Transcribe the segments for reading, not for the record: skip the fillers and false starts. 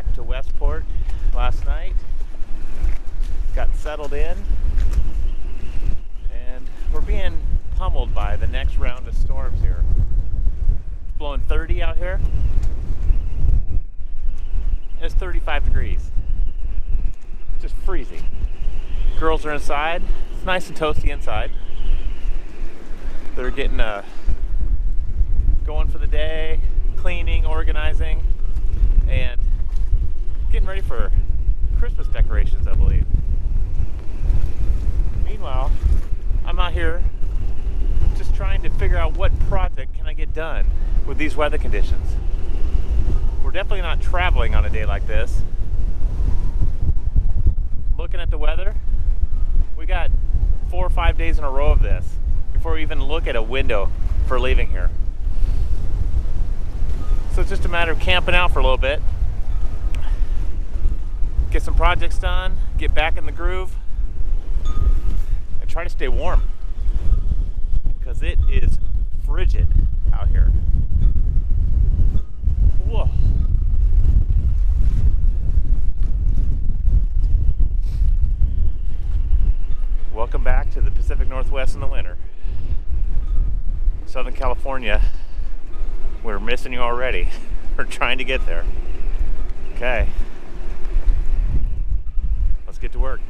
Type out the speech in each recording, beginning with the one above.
back to Westport last night. Got settled in, and we're being pummeled by the next round of storms here. It's blowing 30 out here. It's 35 degrees. Just freezing. Girls are inside. It's nice and toasty inside. They're getting going for the day, cleaning, organizing, and getting ready for Christmas decorations, I believe. Meanwhile, I'm out here just trying to figure out what project can I get done with these weather conditions. We're definitely not traveling on a day like this. Looking at the weather, we got 4 or 5 days in a row of this before we even look at a window for leaving here. So it's just a matter of camping out for a little bit, get some projects done, get back in the groove, and try to stay warm, because it is frigid out here. Whoa. Welcome back to the Pacific Northwest in the winter. Southern California, we're missing you already. We're trying to get there. Okay. Let's get to work.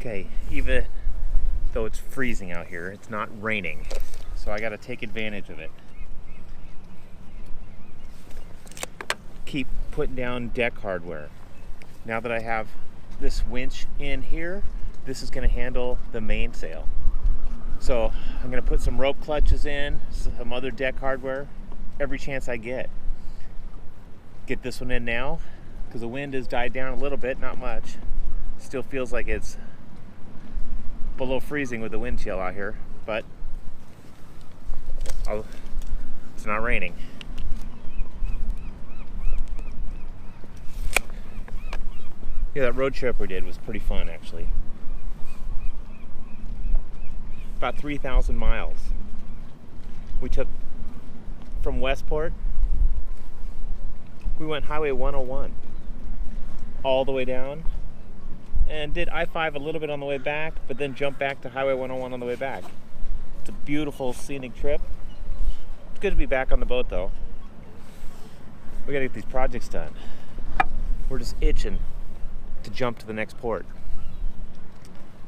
Okay, even though it's freezing out here, it's not raining, so I gotta take advantage of it. Keep putting down deck hardware. Now that I have this winch in here, this is gonna handle the mainsail. So I'm gonna put some rope clutches in, some other deck hardware, every chance I get. Get this one in now, because the wind has died down a little bit, not much. Still feels like it's below freezing with the wind chill out here, but it's not raining. Yeah, that road trip we did was pretty fun, actually. About 3,000 miles. We took from Westport, we went Highway 101 all the way down, and did I-5 a little bit on the way back, but then jumped back to Highway 101 on the way back. It's a beautiful scenic trip. It's good to be back on the boat, though. We gotta get these projects done. We're just itching to jump to the next port.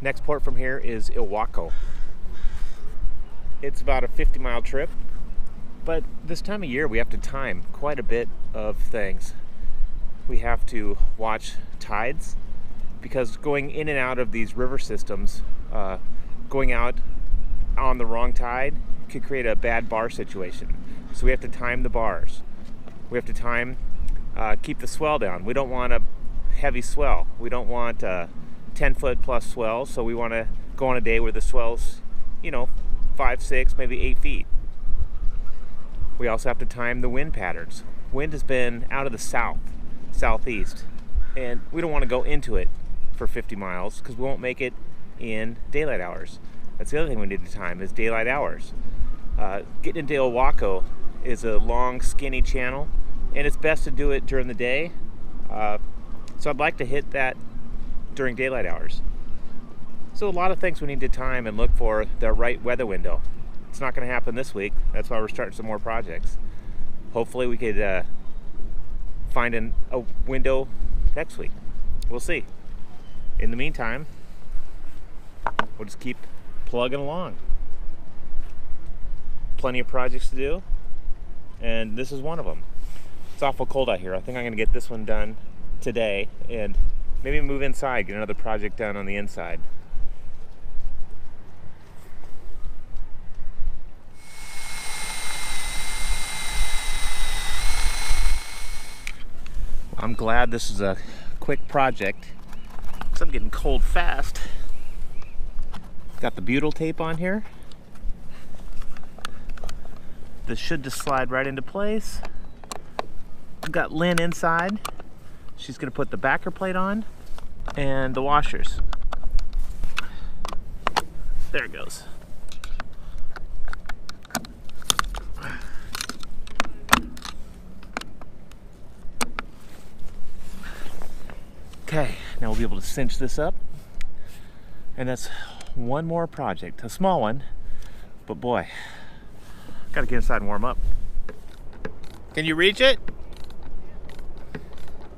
Next port from here is Ilwaco. It's about a 50-mile trip, but this time of year we have to time quite a bit of things. We have to watch tides, because going in and out of these river systems, going out on the wrong tide could create a bad bar situation. So we have to time the bars. We have to time, keep the swell down. We don't want a heavy swell. We don't want 10-foot plus swell, so we want to go on a day where the swell's, 5, 6, maybe 8 feet. We also have to time the wind patterns. Wind has been out of the southeast, and we don't want to go into it for 50 miles because we won't make it in daylight hours. That's the other thing we need to time, is daylight hours. Getting into Ilwaco is a long, skinny channel, and it's best to do it during the day. So I'd like to hit that during daylight hours. So a lot of things we need to time and look for the right weather window. It's not going to happen this week. That's why we're starting some more projects. Hopefully we could find a window next week. We'll see. In the meantime, we'll just keep plugging along. Plenty of projects to do, and this is one of them. It's awful cold out here. I think I'm going to get this one done today, and maybe move inside, get another project done on the inside. I'm glad this is a quick project because I'm getting cold fast. Got the butyl tape on here. This should just slide right into place. We've got Lynn inside. She's gonna put the backer plate on and the washers. There it goes. Okay, now we'll be able to cinch this up. And that's one more project, a small one, but boy, gotta get inside and warm up. Can you reach it?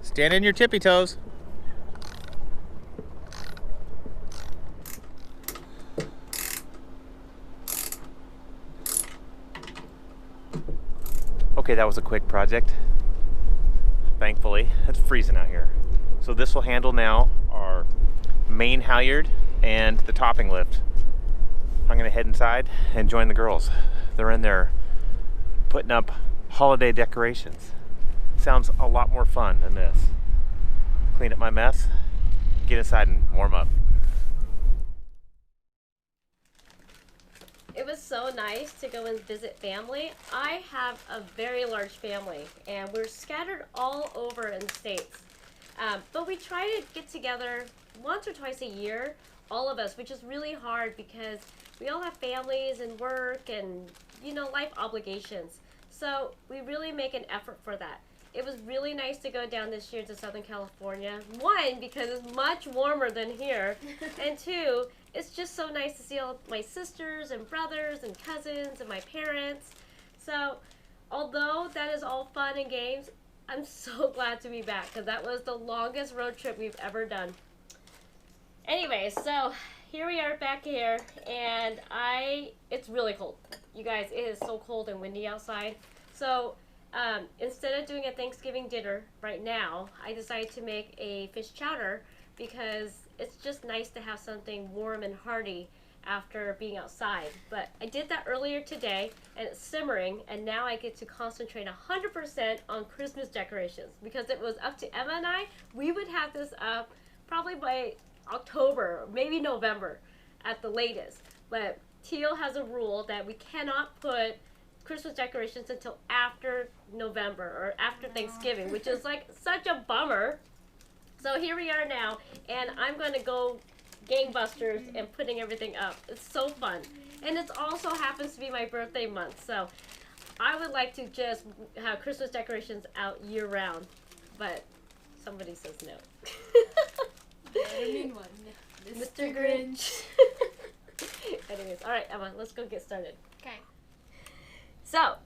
Stand in your tippy toes. Okay, that was a quick project. Thankfully, it's freezing out here. So this will handle now our main halyard and the topping lift. I'm gonna head inside and join the girls. They're in there putting up holiday decorations. Sounds a lot more fun than this. Clean up my mess, get inside and warm up. It was so nice to go and visit family. I have a very large family and we're scattered all over in the States. But we try to get together once or twice a year, all of us, which is really hard because we all have families and work and, you know, life obligations. So we really make an effort for that. It was really nice to go down this year to Southern California. One, because it's much warmer than here. And two, it's just so nice to see all my sisters and brothers and cousins and my parents. So although that is all fun and games, I'm so glad to be back because that was the longest road trip we've ever done. Anyway, so here we are back here and it's really cold. You guys, it is so cold and windy outside. So instead of doing a Thanksgiving dinner right now, I decided to make a fish chowder because it's just nice to have something warm and hearty after being outside. But I did that earlier today and it's simmering and now I get to concentrate 100% on Christmas decorations because it was up to Emma and I. We would have this up probably by October, maybe November at the latest. But Teal has a rule that we cannot put Christmas decorations until after November or after Thanksgiving, which is like such a bummer. So here we are now and I'm going to go gangbusters and putting everything up. It's so fun. And it also happens to be my birthday month, so I would like to just have Christmas decorations out year round, but somebody says no. I mean one. Mr. Grinch. Anyways, alright Emma, let's go get started. Okay. So,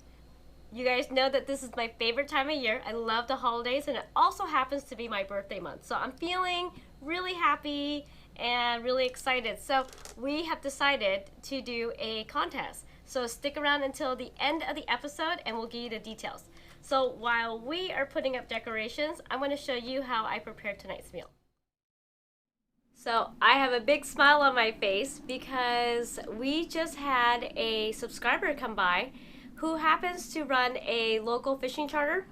you guys know that this is my favorite time of year. I love the holidays and it also happens to be my birthday month. So I'm feeling really happy and really excited. So we have decided to do a contest. So stick around until the end of the episode and we'll give you the details. So while we are putting up decorations, I'm going to show you how I prepared tonight's meal. So I have a big smile on my face because we just had a subscriber come by who happens to run a local fishing charter,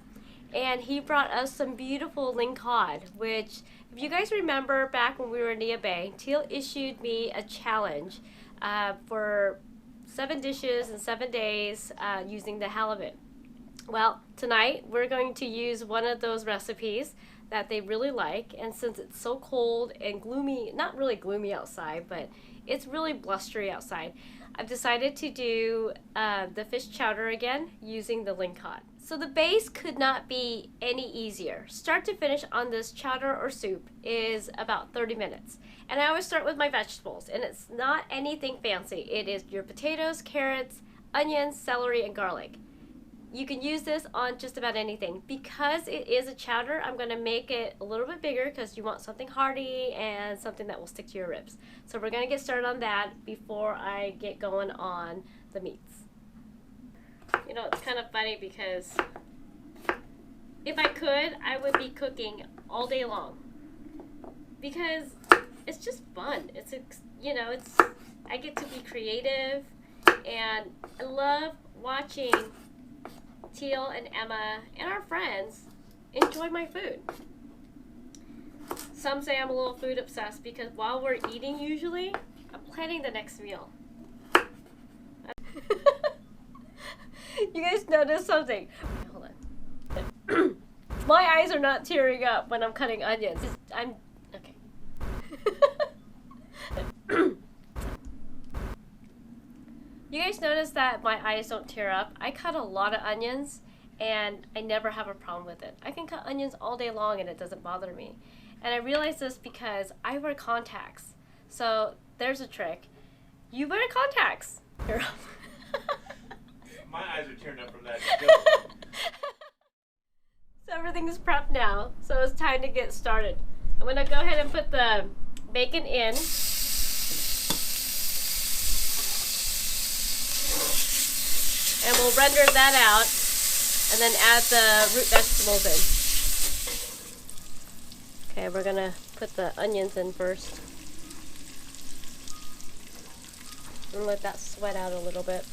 and he brought us some beautiful lingcod, which, if you guys remember back when we were in Nia Bay, Teal issued me a challenge for 7 dishes in 7 days using the halibut. Well, tonight we're going to use one of those recipes that they really like, and since it's so cold and gloomy, not really gloomy outside, but it's really blustery outside, I've decided to do the fish chowder again using the lingcod. So the base could not be any easier. Start to finish on this chowder or soup is about 30 minutes. And I always start with my vegetables, and it's not anything fancy. It is your potatoes, carrots, onions, celery, and garlic. You can use this on just about anything. Because it is a chowder, I'm going to make it a little bit bigger because you want something hearty and something that will stick to your ribs. So we're going to get started on that before I get going on the meats. You know, it's kind of funny because if I could, I would be cooking all day long. Because it's just fun. It's, you know, I get to be creative and I love watching Teal and Emma and our friends enjoy my food. Some say I'm a little food obsessed because while we're eating usually, I'm planning the next meal. You guys notice something? Hold on. My eyes are not tearing up when I'm cutting onions. I'm okay. You guys notice that my eyes don't tear up? I cut a lot of onions and I never have a problem with it. I can cut onions all day long and it doesn't bother me. And I realize this because I wear contacts. So there's a trick. You wear contacts. My eyes are tearing up from that joke. So everything's prepped now. So it's time to get started. I'm gonna go ahead and put the bacon in. And we'll render that out and then add the root vegetables in. Okay, we're gonna put the onions in first. And let that sweat out a little bit.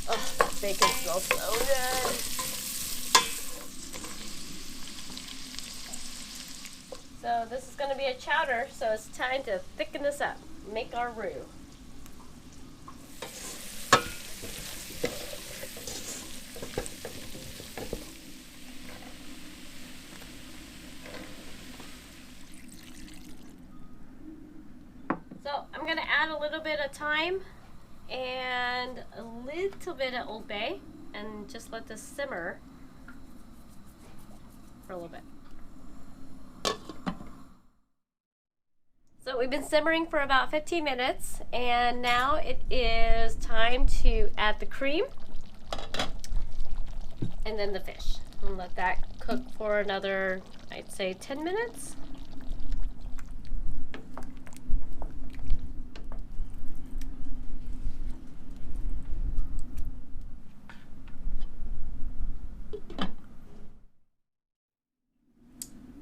Oh, that bacon smells so good. So this is gonna be a chowder, so it's time to thicken this up. Make our roux. So I'm gonna add a little bit of thyme and a little bit of Old Bay and just let this simmer for a little bit. So we've been simmering for about 15 minutes and now it is time to add the cream and then the fish. And let that cook for another, I'd say 10 minutes.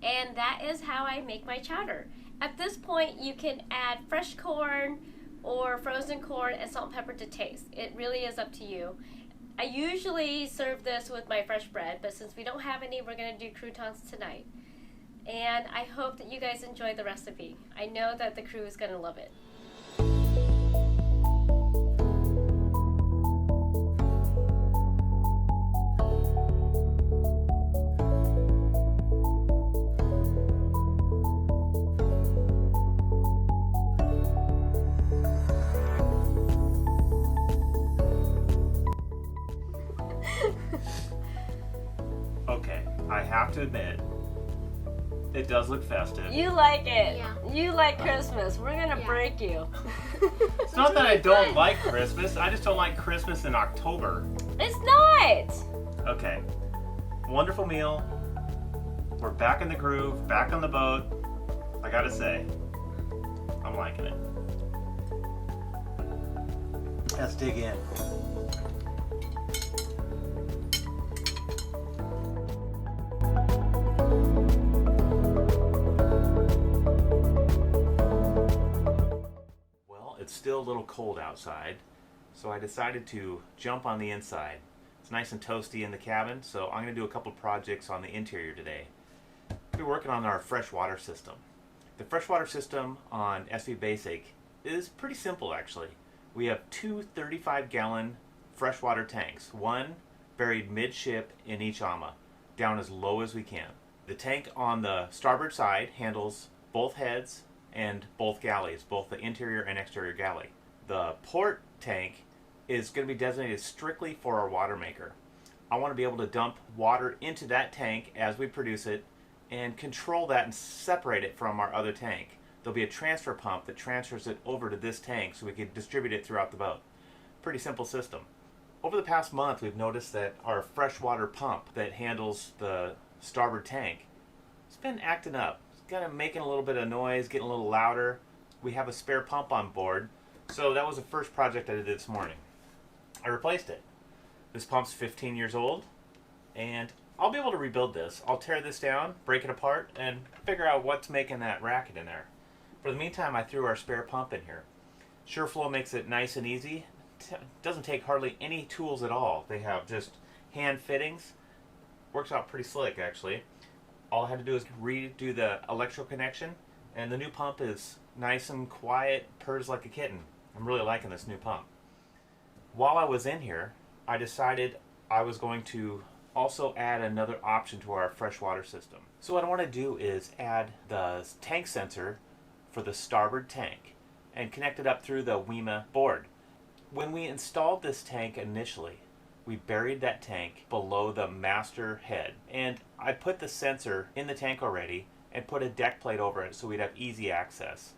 And that is how I make my chowder. At this point, you can add fresh corn or frozen corn and salt and pepper to taste. It really is up to you. I usually serve this with my fresh bread, but since we don't have any, we're gonna do croutons tonight. And I hope that you guys enjoy the recipe. I know that the crew is gonna love it. Okay, I have to admit, it does look festive. You like it. Yeah. You like Christmas. We're gonna break you. It's not that I don't like Christmas, I just don't like Christmas in October. It's not. Okay, wonderful meal. We're back in the groove, back on the boat. I gotta say, I'm liking it. Let's dig in. It's still a little cold outside, so I decided to jump on the inside. It's nice and toasty in the cabin, so I'm going to do a couple projects on the interior today. We're working on our freshwater system. The freshwater system on SV Basic is pretty simple actually. We have two 35-gallon freshwater tanks, one buried midship in each ama, down as low as we can. The tank on the starboard side handles both heads and both galleys, both the interior and exterior galley. The port tank is going to be designated strictly for our water maker. I want to be able to dump water into that tank as we produce it and control that and separate it from our other tank. There'll be a transfer pump that transfers it over to this tank so we can distribute it throughout the boat. Pretty simple system. Over the past month, we've noticed that our freshwater pump that handles the starboard tank has been acting up. Kind of making a little bit of noise, getting a little louder. We have a spare pump on board, so that was the first project I did this morning. I replaced it. This pump's 15 years old, and I'll be able to rebuild this. I'll tear this down, break it apart, and figure out what's making that racket in there. For the meantime, I threw our spare pump in here. SureFlow makes it nice and easy. It doesn't take hardly any tools at all. They have just hand fittings. Works out pretty slick, actually. All I had to do is redo the electrical connection, and the new pump is nice and quiet, purrs like a kitten. I'm really liking this new pump. While I was in here, I decided I was going to also add another option to our freshwater system. So what I want to do is add the tank sensor for the starboard tank and connect it up through the WEMA board. When we installed this tank initially, we buried that tank below the master head, and I put the sensor in the tank already and put a deck plate over it so we'd have easy access.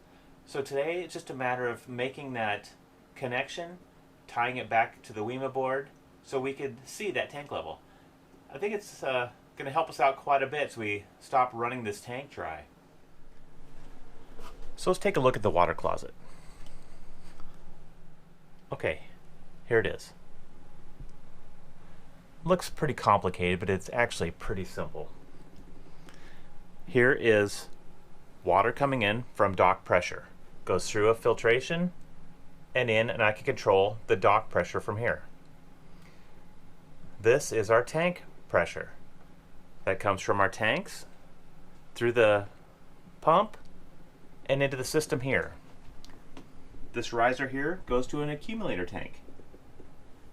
So today it's just a matter of making that connection, tying it back to the WEMA board so we could see that tank level. I think it's going to help us out quite a bit so we stop running this tank dry. So let's take a look at the water closet. Okay, here it is. Looks pretty complicated, but it's actually pretty simple. Here is water coming in from dock pressure. Goes through a filtration and in, and I can control the dock pressure from here. This is our tank pressure. That comes from our tanks, through the pump, and into the system here. This riser here goes to an accumulator tank.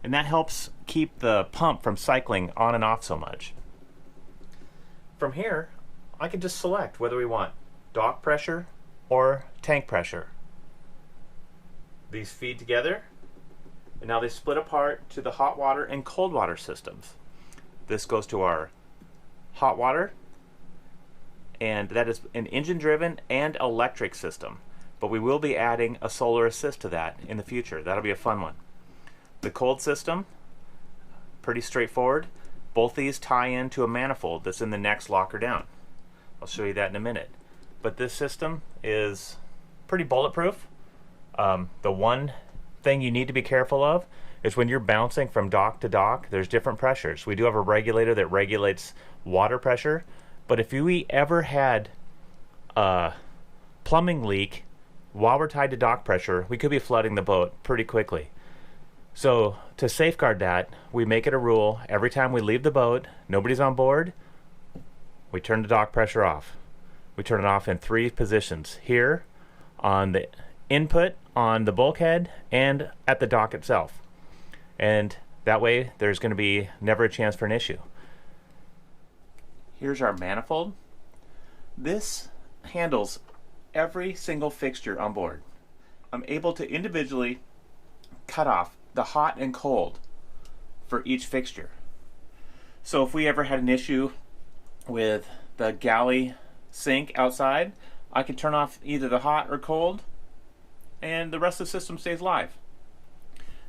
And that helps keep the pump from cycling on and off so much. From here, I can just select whether we want dock pressure or tank pressure. These feed together, and now they split apart to the hot water and cold water systems. This goes to our hot water, and that is an engine-driven and electric system. But we will be adding a solar assist to that in the future. That'll be a fun one. The cold system, pretty straightforward. Both these tie into a manifold that's in the next locker down. I'll show you that in a minute. But this system is pretty bulletproof. The one thing you need to be careful of is when you're bouncing from dock to dock, there's different pressures. We do have a regulator that regulates water pressure, but if we ever had a plumbing leak while we're tied to dock pressure, we could be flooding the boat pretty quickly. So to safeguard that, we make it a rule every time we leave the boat, nobody's on board, we turn the dock pressure off. We turn it off in 3 positions: here, on the input, on the bulkhead, and at the dock itself. And that way there's going to be never a chance for an issue. Here's our manifold. This handles every single fixture on board. I'm able to individually cut off the hot and cold for each fixture. So if we ever had an issue with the galley sink outside, I can turn off either the hot or cold, and the rest of the system stays live.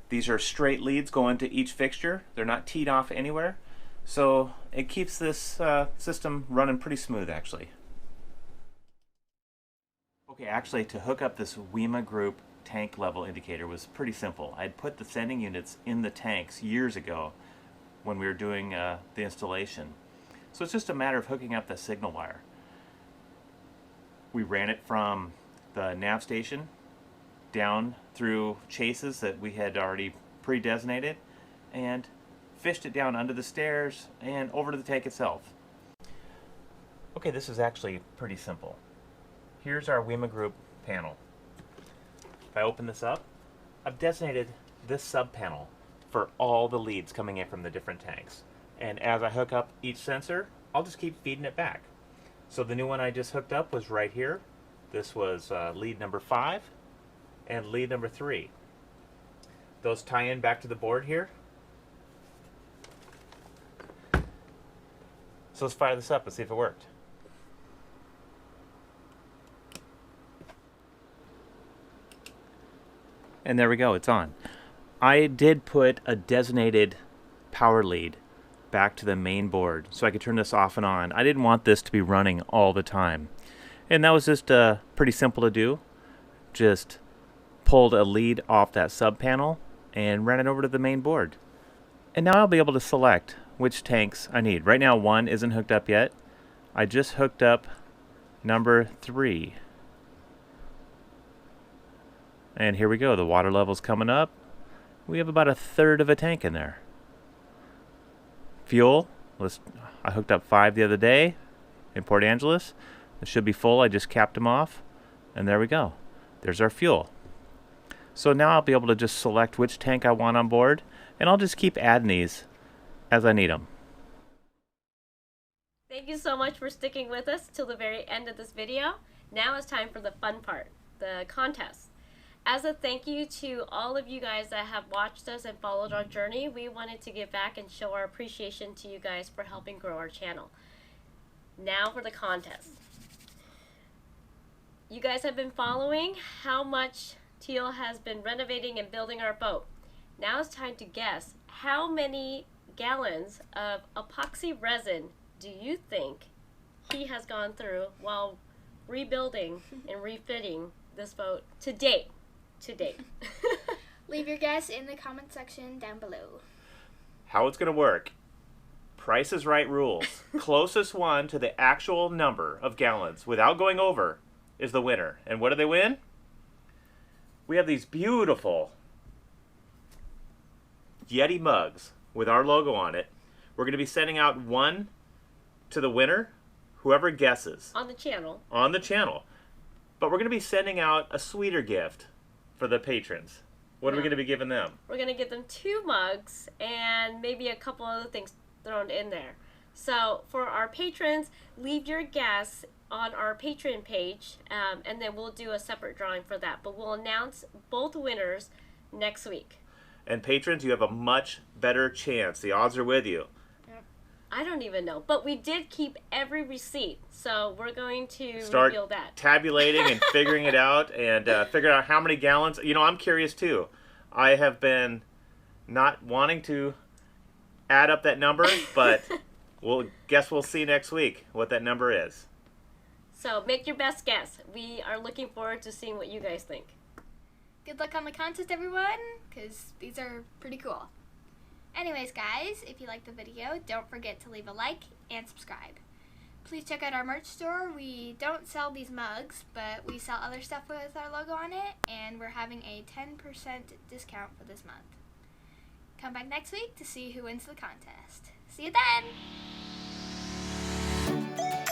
These are straight leads going to each fixture. They're not teed off anywhere, so it keeps this system running pretty smooth actually. Okay, actually to hook up this WEMA group tank level indicator was pretty simple. I'd put the sending units in the tanks years ago when we were doing the installation. So it's just a matter of hooking up the signal wire. We ran it from the nav station down through chases that we had already pre-designated and fished it down under the stairs and over to the tank itself. Okay, this is actually pretty simple. Here's our WEMA group panel. If I open this up, I've designated this sub panel for all the leads coming in from the different tanks. And as I hook up each sensor, I'll just keep feeding it back. So the new one I just hooked up was right here. This was lead number 5 and lead number 3. Those tie in back to the board here. So let's fire this up and see if it worked. And there we go, it's on. I did put a designated power lead back to the main board so I could turn this off and on. I didn't want this to be running all the time. And that was just pretty simple to do. Just pulled a lead off that sub panel and ran it over to the main board. And now I'll be able to select which tanks I need. Right now 1 isn't hooked up yet. I just hooked up number 3. And here we go, the water level's coming up. We have about 1/3 of a tank in there. Fuel, I hooked up 5 the other day in Port Angeles. It should be full, I just capped them off. And there we go, there's our fuel. So now I'll be able to just select which tank I want on board, And I'll just keep adding these as I need them. Thank you so much for sticking with us till the very end of this video. Now it's time for the fun part, the contest. As a thank you to all of you guys that have watched us and followed our journey, we wanted to give back and show our appreciation to you guys for helping grow our channel. Now for the contest. You guys have been following how much Teal has been renovating and building our boat. Now it's time to guess how many gallons of epoxy resin do you think he has gone through while rebuilding and refitting this boat to date? Leave your guess in the comment section down below. How it's going to work. Price is Right rules. Closest one to the actual number of gallons without going over is the winner. And what do they win? We have these beautiful Yeti mugs with our logo on it. We're going to be sending out one to the winner, whoever guesses. On the channel. On the channel. But we're going to be sending out a sweeter gift for the patrons. What are we going to be giving them? We're going to give them 2 mugs and maybe a couple other things thrown in there. So for our patrons, leave your guess on our Patreon page, and then we'll do a separate drawing for that. But we'll announce both winners next week. And patrons, you have a much better chance. The odds are with you. I don't even know, but we did keep every receipt, so we're going to Start reveal that. Tabulating and figuring it out, and figure out how many gallons. You know, I'm curious too. I have been not wanting to add up that number, but we'll see next week what that number is. So make your best guess. We are looking forward to seeing what you guys think. Good luck on the contest, everyone, because these are pretty cool. Anyways, guys, if you liked the video, don't forget to leave a like and subscribe. Please check out our merch store. We don't sell these mugs, but we sell other stuff with our logo on it, and we're having a 10% discount for this month. Come back next week to see who wins the contest. See you then!